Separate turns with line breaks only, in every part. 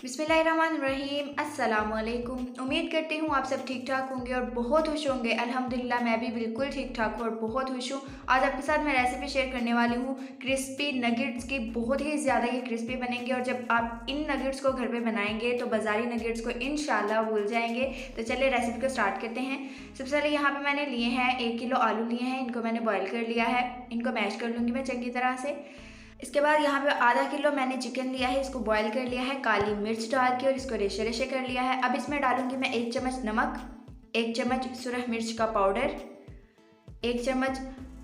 बिस्मिल्लाहिर्रहमानिर्रहीम। अस्सलामुअलैकुम। उम्मीद करती हूँ आप सब ठीक ठाक होंगे और बहुत खुश होंगे। अल्हम्दुलिल्लाह मैं भी बिल्कुल ठीक ठाक हूँ और बहुत खुश हूँ। आज आपके साथ मैं रेसिपी शेयर करने वाली हूँ क्रिस्पी नगेट्स की। बहुत ही ज़्यादा ये क्रिस्पी बनेंगे और जब आप इन नगेट्स को घर पे बनाएंगे तो बाज़ारी नगेट्स को इंशाल्लाह भूल जाएंगे। तो चलिए रेसिपी को स्टार्ट करते हैं। सबसे पहले यहाँ पर मैंने लिए हैं 1 किलो आलू लिए हैं। इनको मैंने बॉयल कर लिया है। इनको मैश कर लूँगी मैं चंगी तरह से। इसके बाद यहाँ पे आधा किलो मैंने चिकन लिया है, इसको बॉईल कर लिया है काली मिर्च डाल के और इसको रेशे रेशे कर लिया है। अब इसमें डालूंगी मैं 1 चम्मच नमक, 1 चम्मच सुरख मिर्च का पाउडर, 1 चम्मच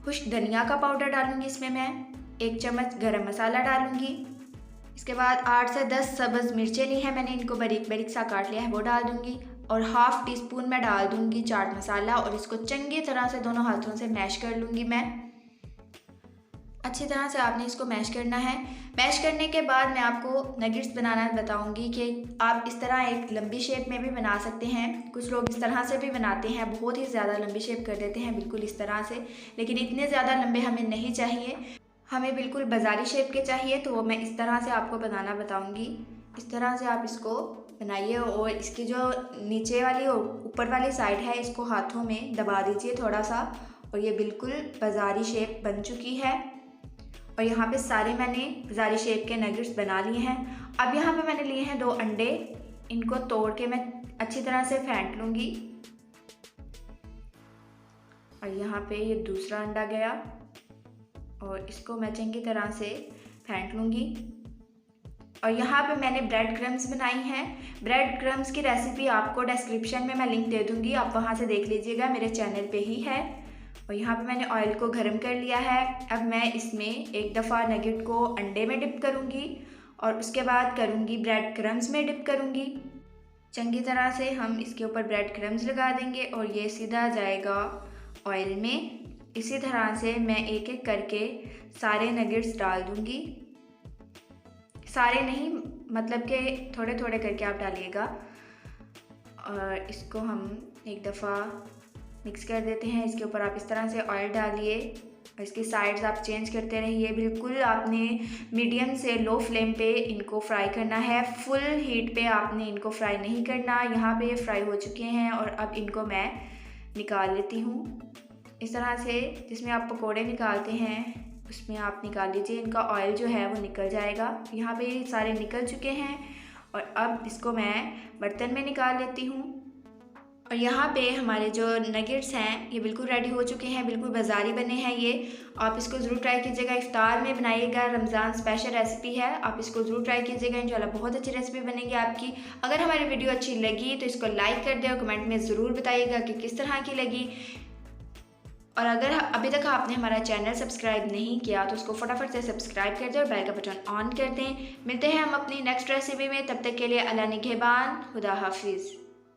खुश्क धनिया का पाउडर डालूंगी इसमें मैं, 1 चम्मच गरम मसाला डालूंगी। इसके बाद 8 से 10 सब्ज़ मिर्चें ली हैं मैंने, इनको बारीक बारीक सा काट लिया है, वो डाल दूंगी। और हाफ़ टी स्पून मैं डाल दूंगी चाट मसाला और इसको चंगी तरह से दोनों हाथों से मैश कर लूँगी मैं। अच्छी तरह से आपने इसको मैश करना है। मैश करने के बाद मैं आपको नगेट्स बनाना बताऊंगी कि आप इस तरह एक लंबी शेप में भी बना सकते हैं। कुछ लोग इस तरह से भी बनाते हैं, बहुत ही ज़्यादा लंबी शेप कर देते हैं बिल्कुल इस तरह से, लेकिन इतने ज़्यादा लंबे हमें नहीं चाहिए, हमें बिल्कुल बाज़ारी शेप के चाहिए। तो मैं इस तरह से आपको बनाना बताऊँगी। इस तरह से आप इसको बनाइए और इसकी जो नीचे वाली और ऊपर वाली साइड है इसको हाथों में दबा दीजिए थोड़ा सा और ये बिल्कुल बाज़ारी शेप बन चुकी है। और यहाँ पे सारे मैंने बाज़ारी शेप के नगेट्स बना लिए हैं। अब यहाँ पे मैंने लिए हैं 2 अंडे, इनको तोड़ के मैं अच्छी तरह से फेंट लूँगी। और यहाँ पे ये दूसरा अंडा गया और इसको मैं चंगी तरह से फेंट लूँगी। और यहाँ पे मैंने ब्रेड क्रम्स बनाई हैं। ब्रेड क्रम्स की रेसिपी आपको डिस्क्रिप्शन में मैं लिंक दे दूँगी, आप वहाँ से देख लीजिएगा, मेरे चैनल पे ही है। और यहाँ पे मैंने ऑयल को गर्म कर लिया है। अब मैं इसमें एक दफ़ा नगेट को अंडे में डिप करूँगी और उसके बाद करूँगी ब्रेड क्रम्स में डिप करूँगी। चंगी तरह से हम इसके ऊपर ब्रेड क्रम्स लगा देंगे और ये सीधा जाएगा ऑयल में। इसी तरह से मैं एक एक करके सारे नगेट्स डाल दूँगी। सारे नहीं, मतलब कि थोड़े थोड़े करके आप डालिएगा। और इसको हम एक दफ़ा मिक्स कर देते हैं। इसके ऊपर आप इस तरह से ऑयल डालिए और इसकी साइड्स आप चेंज करते रहिए। बिल्कुल आपने मीडियम से लो फ्लेम पे इनको फ्राई करना है, फुल हीट पे आपने इनको फ्राई नहीं करना। यहाँ पे ये फ्राई हो चुके हैं और अब इनको मैं निकाल लेती हूँ। इस तरह से जिसमें आप पकोड़े निकालते हैं उसमें आप निकाल लीजिए, इनका ऑयल जो है वो निकल जाएगा। यहाँ पे ये सारे निकल चुके हैं और अब इसको मैं बर्तन में निकाल लेती हूँ। और यहाँ पे हमारे जो नगेट्स हैं ये बिल्कुल रेडी हो चुके हैं, बिल्कुल बाज़ारी बने हैं ये। आप इसको ज़रूर ट्राई कीजिएगा, इफ्तार में बनाइएगा, रमज़ान स्पेशल रेसिपी है, आप इसको ज़रूर ट्राई कीजिएगा। इंशाल्लाह बहुत अच्छी रेसिपी बनेगी आपकी। अगर हमारी वीडियो अच्छी लगी तो इसको लाइक कर दें और कमेंट में ज़रूर बताइएगा कि किस तरह की लगी। और अगर अभी तक आपने हमारा चैनल सब्सक्राइब नहीं किया तो उसको फटाफट से सब्सक्राइब कर दें और बेल का बटन ऑन कर दें। मिलते हैं हम अपनी नेक्स्ट रेसिपी में, तब तक के लिए अल्लाह निगहबान, खुदा हाफिज़।